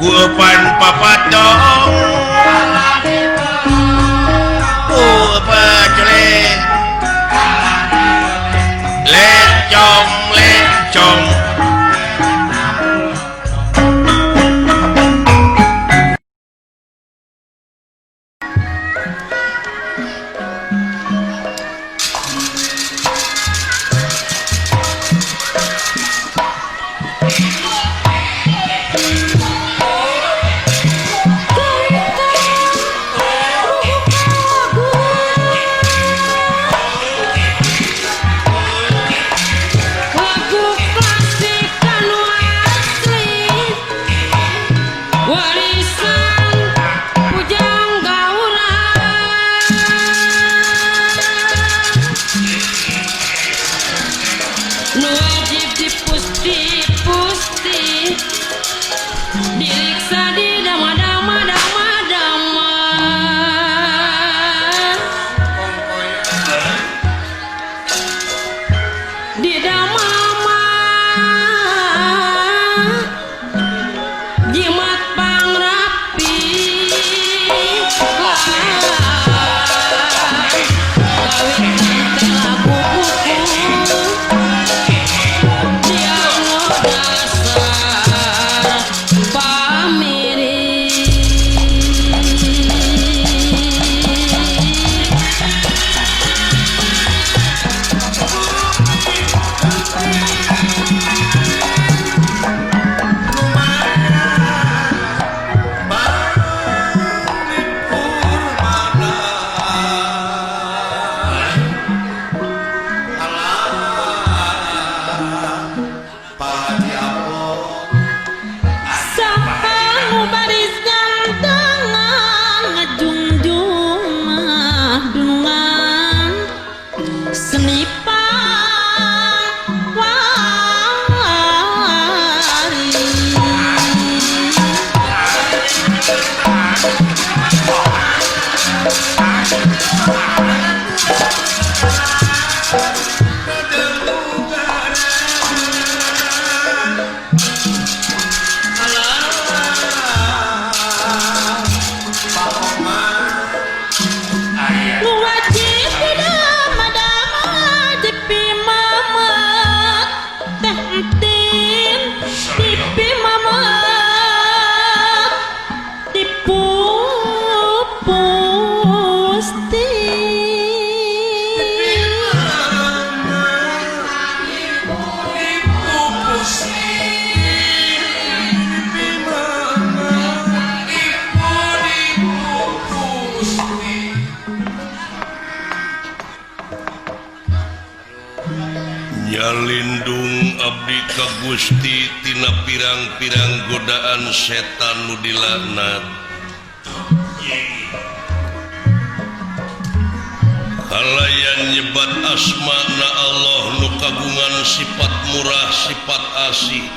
Kupan papatong Pacele Lecong lecong Lindung abdi ka Gusti tina pirang-pirang godaan setan nu dilaknat. Kalayan nyebat asma-Na Allah nu kagungan sifat murah sifat asih.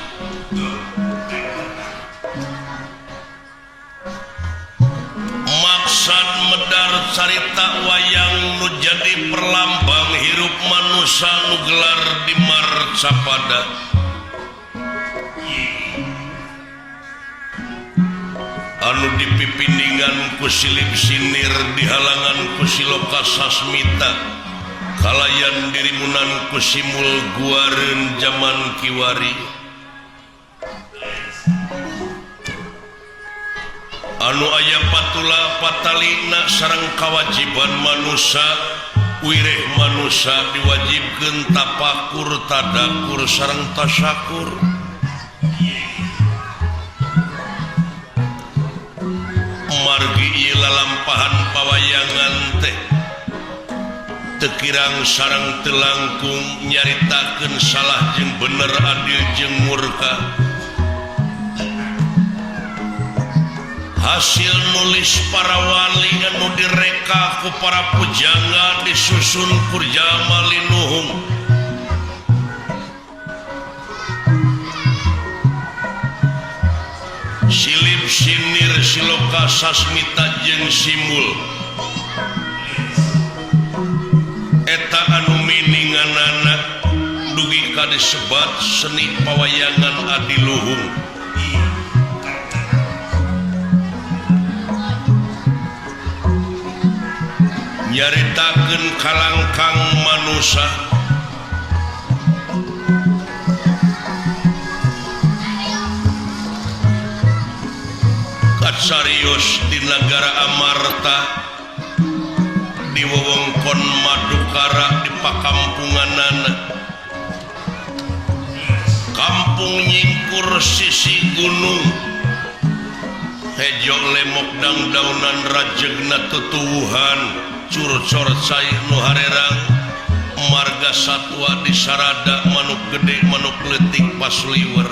Maksad medar carita wayang nu jadi perlambang hirup manusia nu gelar di marcapada. Anu dipipindingan ku silip sinir dihalangan ku siloka sasmita kalayan dirimunan ku simul guareun zaman kiwari. Anu aya patula patalina sareng kawajiban manusia wireh manusia diwajibkeun tapakur tadakur sareng tasyakur. Margi ieu lalampahan pawayangan teh teu kirang sareng teu langkung nyaritakeun salah jeung bener adil jeung murka. Hasil nulis para wali anu direka ku para pujangga disusun kurjama linuhung. Silip sinir siloka sasmita jeung simul eta anu mininganana dugi ka disebat seni pawayangan adiluhung. nyaritakeun kalangkang manusia katsarios di negara Amarta di wewengkon Madukara di pakampunganana kampung nyingkur sisi gunung hejo lemok dangdaunan rajegna tutuwuhan curcor cai nu harerang marga satwa di sarada manuk gede manuk leutik pasliwer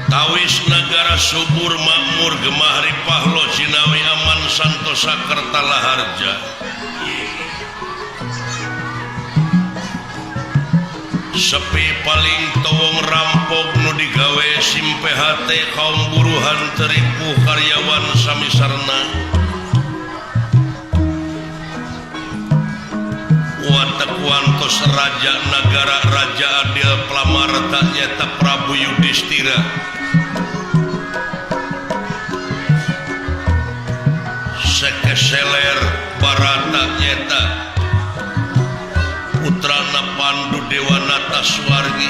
tawis negara subur makmur gemah ripah lo Cinawi aman santosa Kertalaharja sepi paling towong rampok nu digawe simpe hate kaum buruhan teripu karyawan samisarna watak wantos raja negara Raja Adil Plamarta nyata Prabu Yudhistira sekeseler Barata nyata putrana Pandu Dewanata Swargi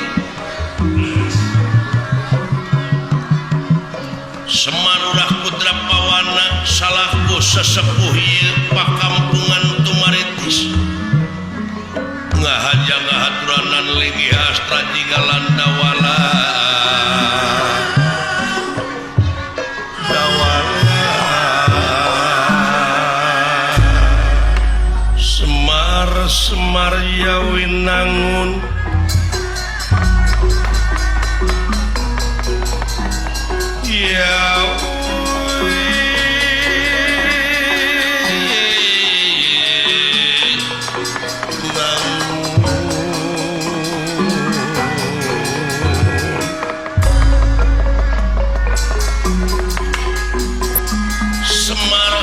Semanurah putra pawana salahku sesepuh ieu pakampungan Tumaritis ngahaja ngahaturanan linggih astra jiga landawala Semar Yawinangun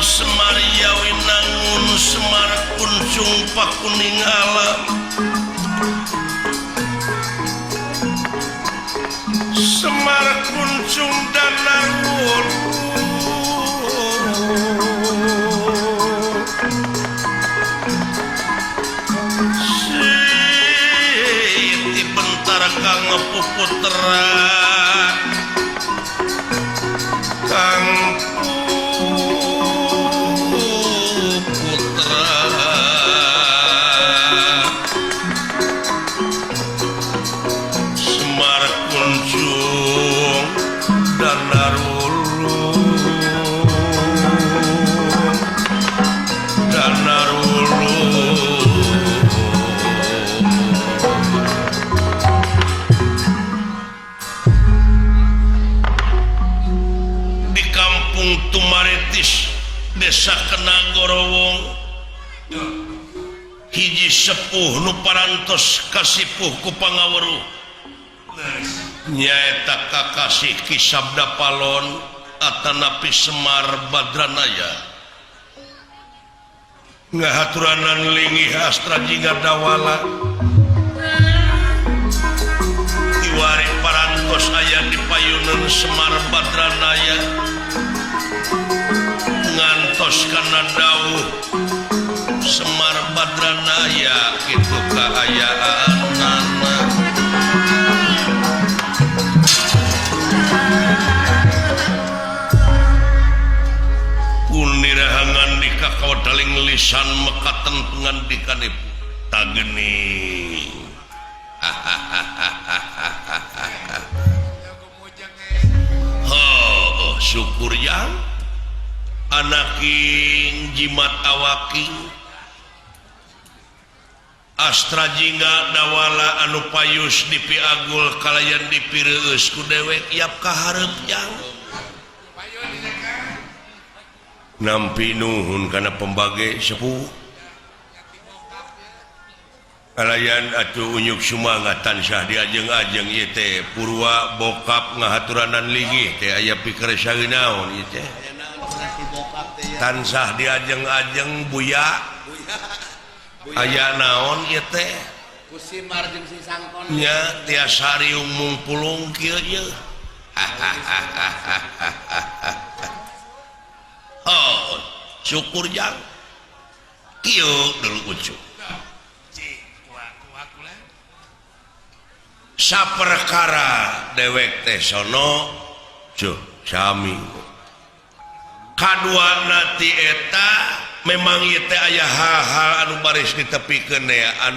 Semar Yawinangun Semar Kuncung Pakuning alam Semar Kuncung dan Narwul Siti bentar kang puputra kang Desa Kenagorowong hiji sepuh nu parantos kasipuh ku pangaweruh nyaeta kakasih Ki Sabda Palon atanapi Semar Badranaya ngahaturanan linggih astra jingga dawala iwari parantos aya di payunan Semar Badranaya ngantos kana dawuh Semar Badranaya kitu kaayaanana punirahangan di kakao daling lisan mekaten pengandikanipun tageni syukur yang anaking jimat awaking astra jingga dawala anu payus di piagul kalayan dipireus ku dewek yap kaharep yang nampi nuhun kana pembage sepuh kalayan atuh unyuk sumangatan sah diajeng-ajeng ieu teh purwa bokap ngahaturanan linggih teh aya pikir saeunaon ieu teh tansah diajeng-ajeng buya aya naon ieu teh kusimar jeung si sangkon nya tiasa riung mung pulung kieu ye syukur jang kieu dulu ucu saperkara dewek teh sono cuh sami kadua nanti eta memang ieu teh aya hal-hal anu baris ditepikeun ya anu